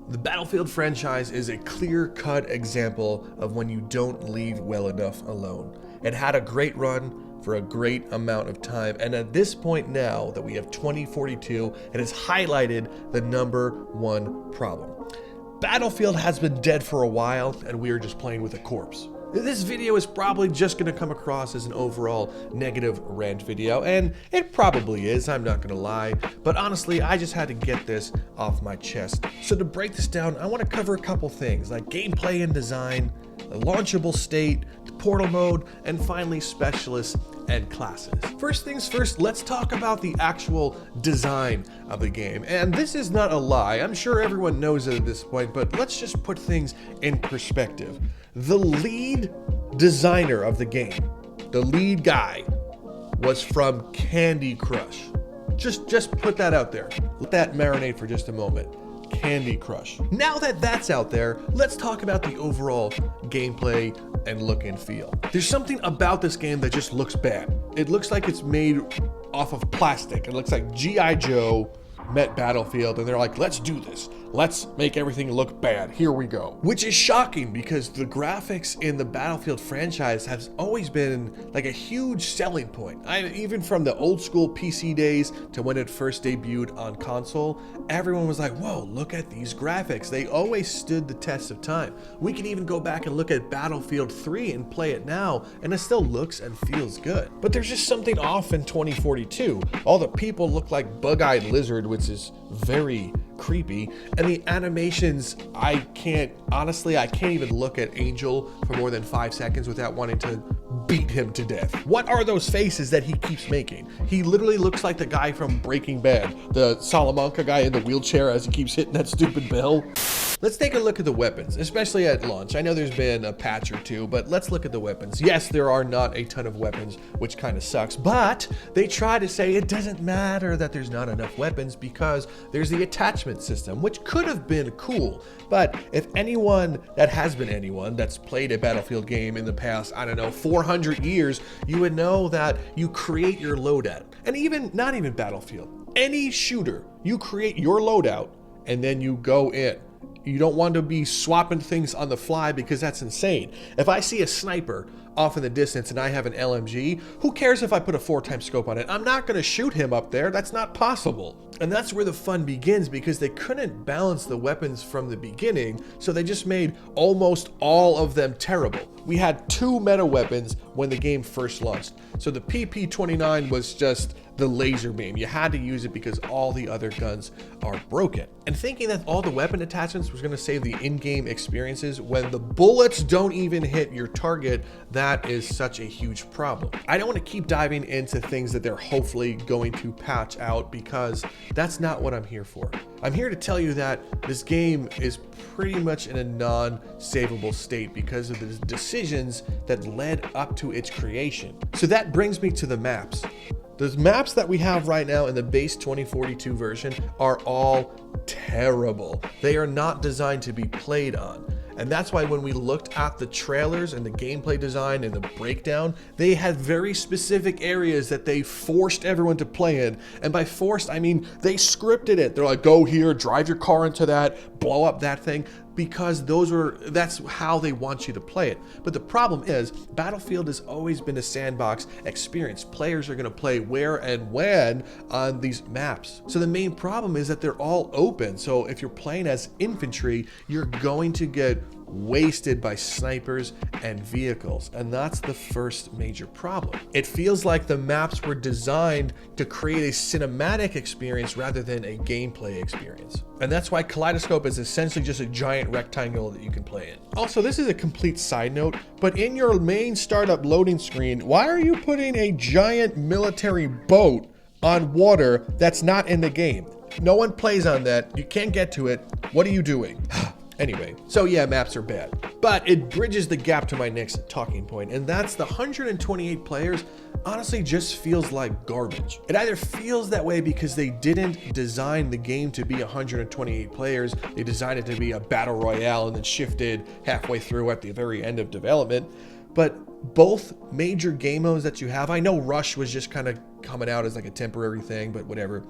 The Battlefield franchise is a clear-cut example of when you don't leave well enough alone. It had a great run for a great amount of time, and at this point now that we have 2042, it has highlighted the number one problem. Battlefield has been dead for a while, and we are just playing with a corpse. This video is probably just going to come across as an overall negative rant video, and it probably is, I'm not going to lie, but honestly, I just had to get this off my chest. So to break this down, I want to cover a couple things, like gameplay and design, the launchable state, the portal mode, and finally specialists and classes. First things first, let's talk about the actual design of the game. And this is not a lie, I'm sure everyone knows it at this point, but let's just put things in perspective. The lead designer of the game, the lead guy, was from Candy Crush. Just put that out there. Let that marinate for just a moment. Candy Crush. Now that that's out there, let's talk about the overall gameplay and look and feel. There's something about this game that just looks bad. It looks like it's made off of plastic. It looks like G.I. Joe met Battlefield and they're like, let's do this. Let's make everything look bad. Here we go. Which is shocking because the graphics in the Battlefield franchise has always been like a huge selling point. Even from the old school PC days to when it first debuted on console, everyone was like, whoa, look at these graphics. They always stood the test of time. We can even go back and look at Battlefield 3 and play it now, and it still looks and feels good. But there's just something off in 2042. All the people look like Bug-Eyed Lizard, which is very creepy, and the animations, I can't even look at Angel for more than 5 seconds without wanting to beat him to death. What are those faces that he keeps making? He literally looks like the guy from Breaking Bad, the Salamanca guy in the wheelchair as he keeps hitting that stupid bell. Let's take a look at the weapons, especially at launch. I know there's been a patch or two, but let's look at the weapons. Yes, there are not a ton of weapons, which kind of sucks, but they try to say it doesn't matter that there's not enough weapons because there's the attachment system, which could have been cool. But if anyone that's played a Battlefield game in the past, I don't know, 400 years, you would know that you create your loadout. And not even Battlefield, any shooter, you create your loadout and then you go in. You don't want to be swapping things on the fly because that's insane. If I see a sniper off in the distance and I have an LMG, who cares if I put a 4x scope on it? I'm not going to shoot him up there. That's not possible. And that's where the fun begins because they couldn't balance the weapons from the beginning, so they just made almost all of them terrible. We had 2 meta weapons when the game first launched. So the PP-29 was just the laser beam. You had to use it because all the other guns are broken. And thinking that all the weapon attachments was going to save the in-game experiences when the bullets don't even hit your target, that is such a huge problem. I don't want to keep diving into things that they're hopefully going to patch out because that's not what I'm here for. I'm here to tell you that this game is pretty much in a non-savable state because of the decisions that led up to its creation. So that brings me to the maps. The maps that we have right now in the base 2042 version are all terrible. They are not designed to be played on. And that's why when we looked at the trailers and the gameplay design and the breakdown, they had very specific areas that they forced everyone to play in. And by forced, I mean they scripted it. They're like, go here, drive your car into that, blow up that thing, because that's how they want you to play it. But the problem is, Battlefield has always been a sandbox experience. Players are gonna play where and when on these maps. So the main problem is that they're all open. So if you're playing as infantry, you're going to get wasted by snipers and vehicles, and that's the first major problem. It feels like the maps were designed to create a cinematic experience rather than a gameplay experience. And that's why Kaleidoscope is essentially just a giant rectangle that you can play in. Also, this is a complete side note, but in your main startup loading screen, why are you putting a giant military boat on water that's not in the game? No one plays on that. You can't get to it. What are you doing? Anyway, so yeah, maps are bad, but it bridges the gap to my next talking point, and that's the 128 players honestly just feels like garbage. It either feels that way because they didn't design the game to be 128 players, they designed it to be a battle royale and then shifted halfway through at the very end of development, but both major game modes that you have, I know Rush was just kind of coming out as like a temporary thing, but whatever.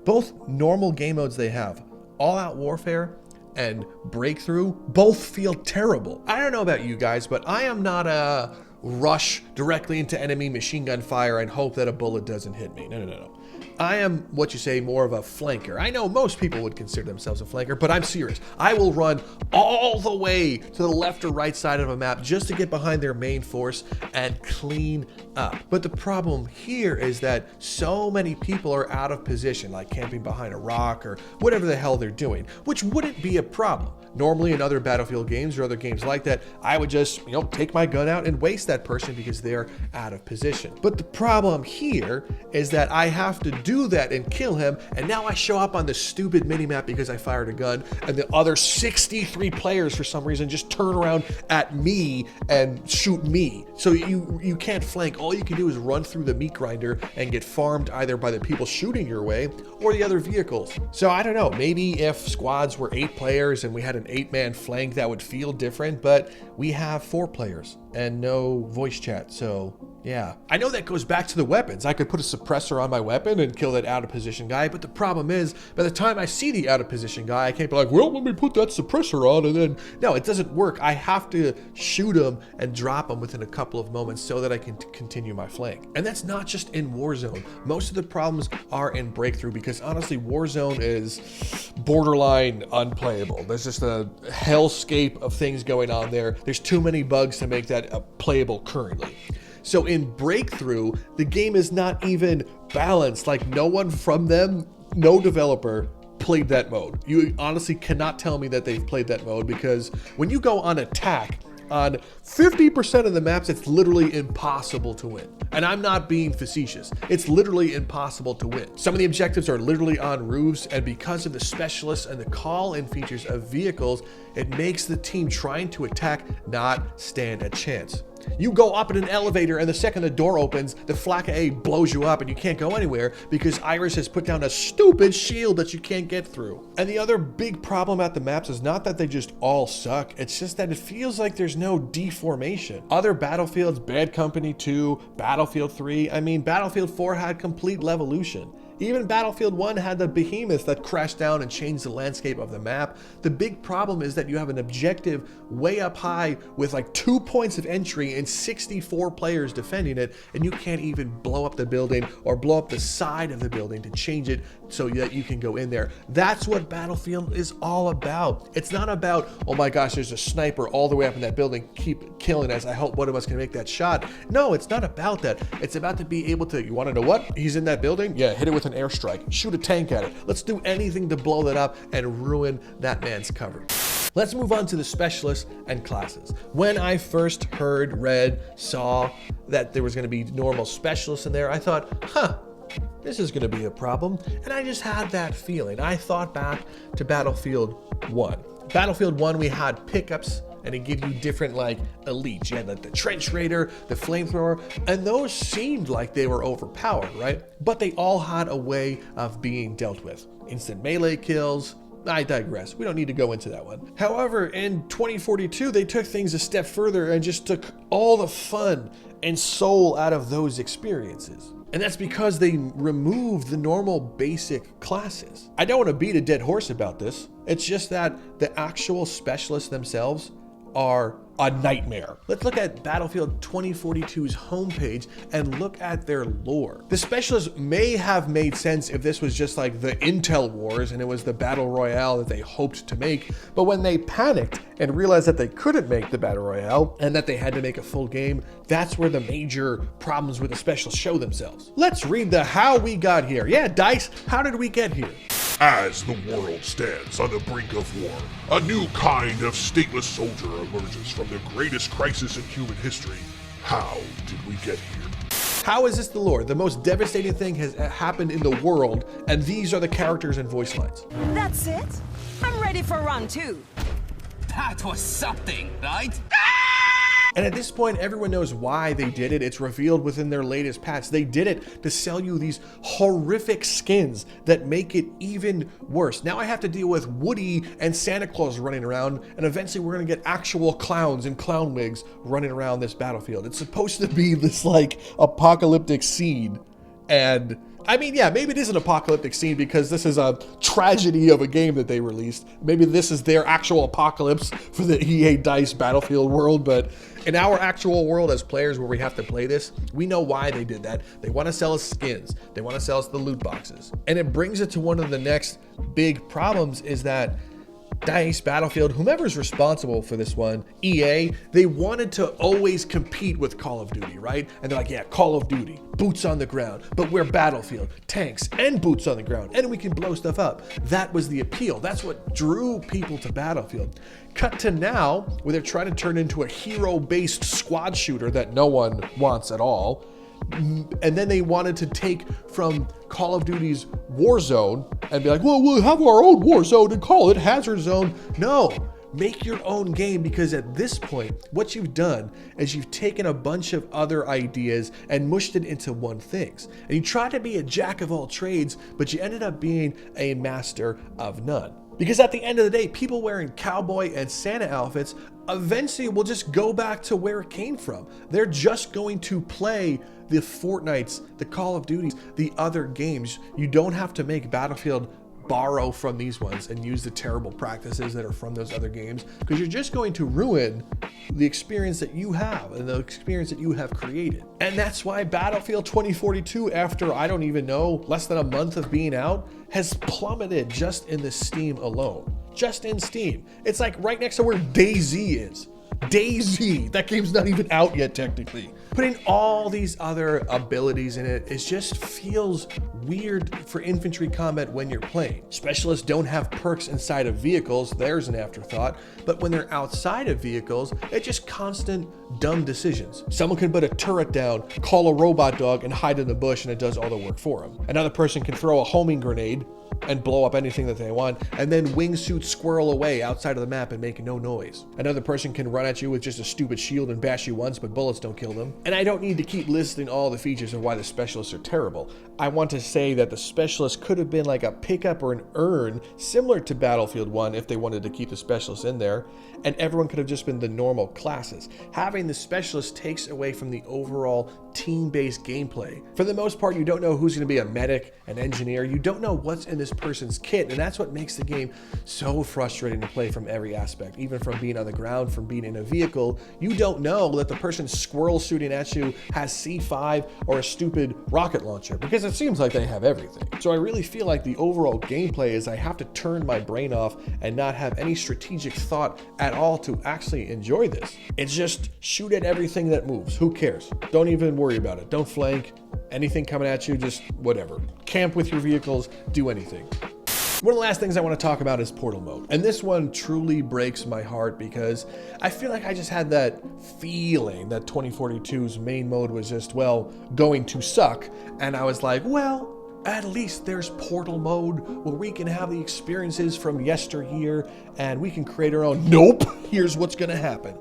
Both normal game modes they have, All Out Warfare and Breakthrough both feel terrible. I don't know about you guys, but I am not a rush directly into enemy machine gun fire and hope that a bullet doesn't hit me. No. I am what you say more of a flanker. I know most people would consider themselves a flanker, but I'm serious. I will run all the way to the left or right side of a map just to get behind their main force and clean up. But the problem here is that so many people are out of position, like camping behind a rock or whatever the hell they're doing, which wouldn't be a problem. Normally in other Battlefield games or other games like that, I would just, take my gun out and waste that person because they're out of position. But the problem here is that I have to do that and kill him, and now I show up on the stupid minimap because I fired a gun, and the other 63 players for some reason just turn around at me and shoot me. So you can't flank. All you can do is run through the meat grinder and get farmed either by the people shooting your way or the other vehicles. So I don't know, maybe if squads were 8 players and we had an 8-man flank, that would feel different, but we have 4 players and no voice chat, so yeah. I know that goes back to the weapons. I could put a suppressor on my weapon and kill that out of position guy, but the problem is, by the time I see the out of position guy, I can't be like, well, let me put that suppressor on, and then, no, it doesn't work. I have to shoot him and drop him within a couple of moments so that I can continue my flank. And that's not just in Warzone. Most of the problems are in Breakthrough, because honestly, Warzone is borderline unplayable. There's just a hellscape of things going on there. There's too many bugs to make that playable currently. So in Breakthrough, the game is not even balanced. Like, no one from them, no developer played that mode. You honestly cannot tell me that they've played that mode, because when you go on attack on 50% of the maps, it's literally impossible to win. And I'm not being facetious. It's literally impossible to win. Some of the objectives are literally on roofs, and because of the specialists and the call-in features of vehicles, it makes the team trying to attack not stand a chance. You go up in an elevator, and the second the door opens, the flak A blows you up and you can't go anywhere because Iris has put down a stupid shield that you can't get through. And the other big problem at the maps is not that they just all suck, it's just that it feels like there's no deformation. Other Battlefields, Bad Company 2, Battlefield 3, Battlefield 4 had complete levolution. Even Battlefield 1 had the behemoth that crashed down and changed the landscape of the map. The big problem is that you have an objective way up high with like 2 points of entry and 64 players defending it, and you can't even blow up the building or blow up the side of the building to change it so that you can go in there. That's what Battlefield is all about. It's not about, oh my gosh, there's a sniper all the way up in that building, keep killing us, I hope one of us can make that shot. No, it's not about that. It's about to be able to, you want to know what? He's in that building? Yeah, hit it with an airstrike, shoot a tank at it. Let's do anything to blow that up and ruin that man's cover. Let's move on to the specialists and classes. When I first heard, read, saw that there was going to be normal specialists in there, I thought, this is going to be a problem. And I just had that feeling. I thought back to Battlefield 1. Battlefield 1, we had pickups, and it gave you different like elites. You had like the trench raider, the flamethrower, and those seemed like they were overpowered, right? But they all had a way of being dealt with. Instant melee kills. I digress. We don't need to go into that one. However, in 2042, they took things a step further and just took all the fun and soul out of those experiences. And that's because they removed the normal basic classes. I don't want to beat a dead horse about this. It's just that the actual specialists themselves are a nightmare. Let's look at Battlefield 2042's homepage and look at their lore. The specialists may have made sense if this was just like the Intel Wars and it was the Battle Royale that they hoped to make, but when they panicked and realized that they couldn't make the Battle Royale and that they had to make a full game, that's where the major problems with the specialists show themselves. Let's read the how we got here. Yeah, Dice, how did we get here? As the world stands on the brink of war, a new kind of stateless soldier emerges from the greatest crisis in human history. How did we get here? How is this the lore? The most devastating thing has happened in the world, and these are the characters and voice lines. That's it? I'm ready for round 2. That was something, right? And at this point, everyone knows why they did it. It's revealed within their latest patch. They did it to sell you these horrific skins that make it even worse. Now I have to deal with Woody and Santa Claus running around, and eventually we're gonna get actual clowns in clown wigs running around this battlefield. It's supposed to be this like apocalyptic scene, and I mean, yeah, maybe it is an apocalyptic scene because this is a tragedy of a game that they released. Maybe this is their actual apocalypse for the EA DICE Battlefield world, but in our actual world as players where we have to play this, we know why they did that. They want to sell us skins. They want to sell us the loot boxes. And it brings it to one of the next big problems is that DICE, Battlefield, whomever's responsible for this one, EA, they wanted to always compete with Call of Duty, right? And they're like, yeah, Call of Duty, boots on the ground, but we're Battlefield, tanks and boots on the ground, and we can blow stuff up. That was the appeal. That's what drew people to Battlefield. Cut to now, where they're trying to turn into a hero-based squad shooter that no one wants at all. And then they wanted to take from Call of Duty's Warzone and be like, well, we'll have our own Warzone and call it Hazard Zone. No, make your own game, because at this point, what you've done is you've taken a bunch of other ideas and mushed it into one thing. And you try to be a jack of all trades, but you ended up being a master of none. Because at the end of the day, people wearing cowboy and Santa outfits eventually will just go back to where it came from. They're just going to play the Fortnites, the Call of Duties, the other games. You don't have to make Battlefield borrow from these ones and use the terrible practices that are from those other games, because you're just going to ruin the experience that you have and the experience that you have created. And that's why Battlefield 2042, after I don't even know, less than a month of being out, has plummeted just in the Steam alone. Just in Steam. It's like right next to where DayZ is. DayZ, that game's not even out yet technically. Putting all these other abilities in it just feels weird for infantry combat when you're playing. Specialists don't have perks inside of vehicles, there's an afterthought, but when they're outside of vehicles, it's just constant dumb decisions. Someone can put a turret down, call a robot dog, and hide in the bush, and it does all the work for them. Another person can throw a homing grenade and blow up anything that they want, and then wingsuit squirrel away outside of the map and make no noise. Another person can run at you with just a stupid shield and bash you once, but bullets don't kill them. And I don't need to keep listing all the features of why the specialists are terrible. I want to say that the specialist could have been like a pickup or an earn similar to Battlefield 1 if they wanted to keep the specialists in there, and everyone could have just been the normal classes. Having the specialist takes away from the overall team-based gameplay. For the most part, you don't know who's going to be a medic, an engineer. You don't know what's in this person's kit, and that's what makes the game so frustrating to play from every aspect. Even from being on the ground, from being in a vehicle, you don't know that the person squirrel shooting at you has C5 or a stupid rocket launcher, because it seems like they have everything. So I really feel like the overall gameplay is I have to turn my brain off and not have any strategic thought at all to actually enjoy this. It's just shoot at everything that moves. Who cares? Don't even worry about it. Don't flank. Anything coming at you, just whatever. Camp with your vehicles, do anything. One of the last things I want to talk about is Portal Mode. And this one truly breaks my heart because I feel like I just had that feeling that 2042's main mode was just, well, going to suck. And I was like, well, at least there's Portal Mode where we can have the experiences from yesteryear and we can create our own. Nope, here's what's going to happen.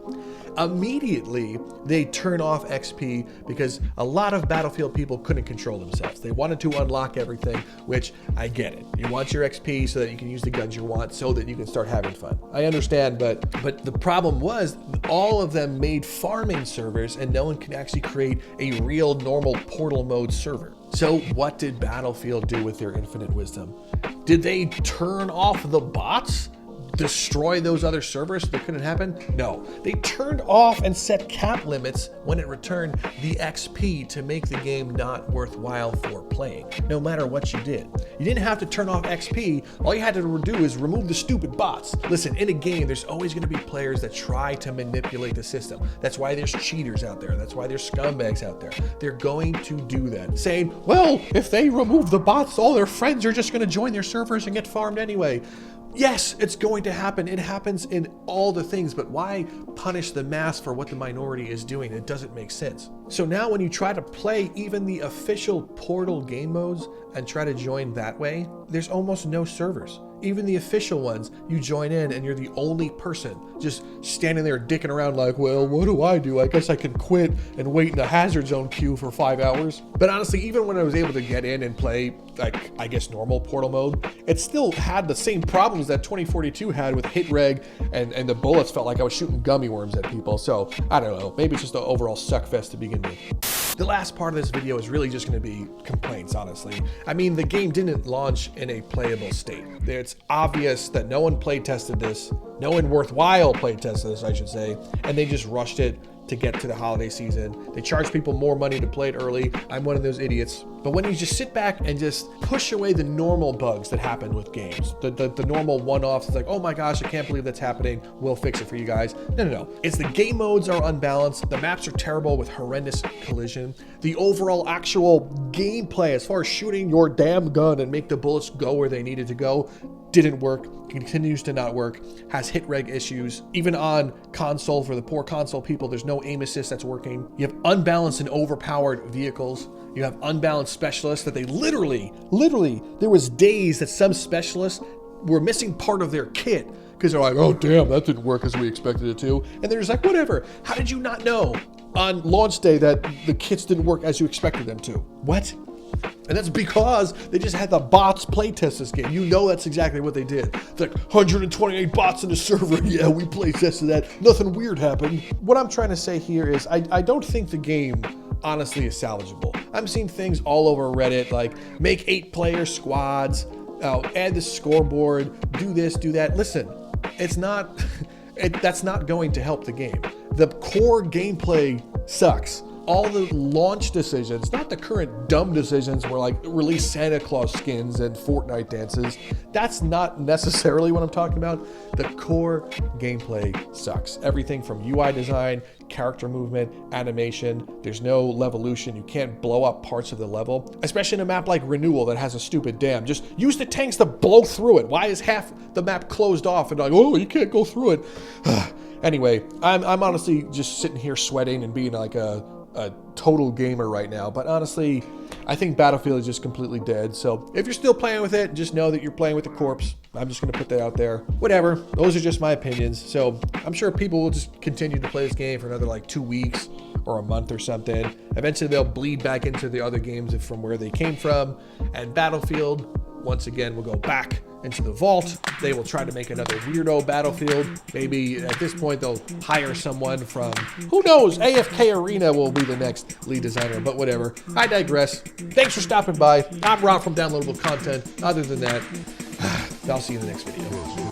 Immediately, they turn off XP because a lot of Battlefield people couldn't control themselves. They wanted to unlock everything, which I get it. You want your XP so that you can use the guns you want so that you can start having fun. I understand, but the problem was all of them made farming servers and no one can actually create a real normal Portal Mode server. So what did Battlefield do with their infinite wisdom? Did they turn off the bots? Destroy those other servers so that couldn't happen? No. They turned off and set cap limits when it returned the XP to make the game not worthwhile for playing, no matter what you did. You didn't have to turn off XP. All you had to do is remove the stupid bots. Listen, in a game, there's always going to be players that try to manipulate the system. That's why there's cheaters out there. That's why there's scumbags out there. They're going to do that, saying, well, if they remove the bots, all their friends are just going to join their servers and get farmed anyway. Yes, it's going to happen. It happens in all the things, but why punish the mass for what the minority is doing? It doesn't make sense. So now when you try to play even the official Portal game modes and try to join that way, there's almost no servers. Even the official ones, you join in and you're the only person just standing there dicking around like, well, what do? I guess I can quit and wait in the hazard zone queue for 5 hours. But honestly, even when I was able to get in and play like, I guess, normal Portal mode, it still had the same problems that 2042 had with hit reg, and the bullets felt like I was shooting gummy worms at people. So I don't know, maybe it's just an overall suckfest to begin with. The last part of this video is really just going to be complaints, honestly. I mean, the game didn't launch in a playable state. It's obvious that no one play tested this, no one worthwhile play tested this, I should say, and they just rushed it to get to the holiday season. They charge people more money to play it early. I'm one of those idiots. But when you just sit back and just push away the normal bugs that happen with games, the normal one-offs, it's like, oh my gosh, I can't believe that's happening, we'll fix it for you guys. No. It's the game modes are unbalanced, the maps are terrible with horrendous collision, the overall actual gameplay as far as shooting your damn gun and make the bullets go where they needed to go didn't work, continues to not work, has hit reg issues. Even on console, for the poor console people, there's no aim assist that's working. You have unbalanced and overpowered vehicles. You have unbalanced specialists that they literally, there was days that some specialists were missing part of their kit because they're like, oh damn, that didn't work as we expected it to. And they're just like, whatever. How did you not know on launch day that the kits didn't work as you expected them to? What? And that's because they just had the bots playtest this game. You know that's exactly what they did. It's like 128 bots in the server. Yeah, we playtested that. Nothing weird happened. What I'm trying to say here is I don't think the game honestly is salvageable. I'm seeing things all over Reddit like make 8-player squads, add the scoreboard, do this, do that. Listen, it's not, that's not going to help the game. The core gameplay sucks. All the launch decisions, not the current dumb decisions where like release Santa Claus skins and Fortnite dances, that's not necessarily what I'm talking about. The core gameplay sucks. Everything from UI design, character movement, animation, there's no levolution. You can't blow up parts of the level, especially in a map like Renewal that has a stupid dam. Just use the tanks to blow through it. Why is half the map closed off and like, oh, you can't go through it? Anyway, I'm honestly just sitting here sweating and being like a total gamer right now, but honestly, I think Battlefield is just completely dead. So if you're still playing with it, just know that you're playing with a corpse. I'm just gonna put that out there. Whatever, those are just my opinions. So I'm sure people will just continue to play this game for another like 2 weeks or a month or something. Eventually they'll bleed back into the other games from where they came from, and Battlefield once again will go back into the vault. They will try to make another weirdo Battlefield. Maybe at this point they'll hire someone from, who knows, AFK Arena will be the next lead designer, but whatever. I digress. Thanks for stopping by. I'm Rob from Downloadable Content. Other than that, I'll see you in the next video.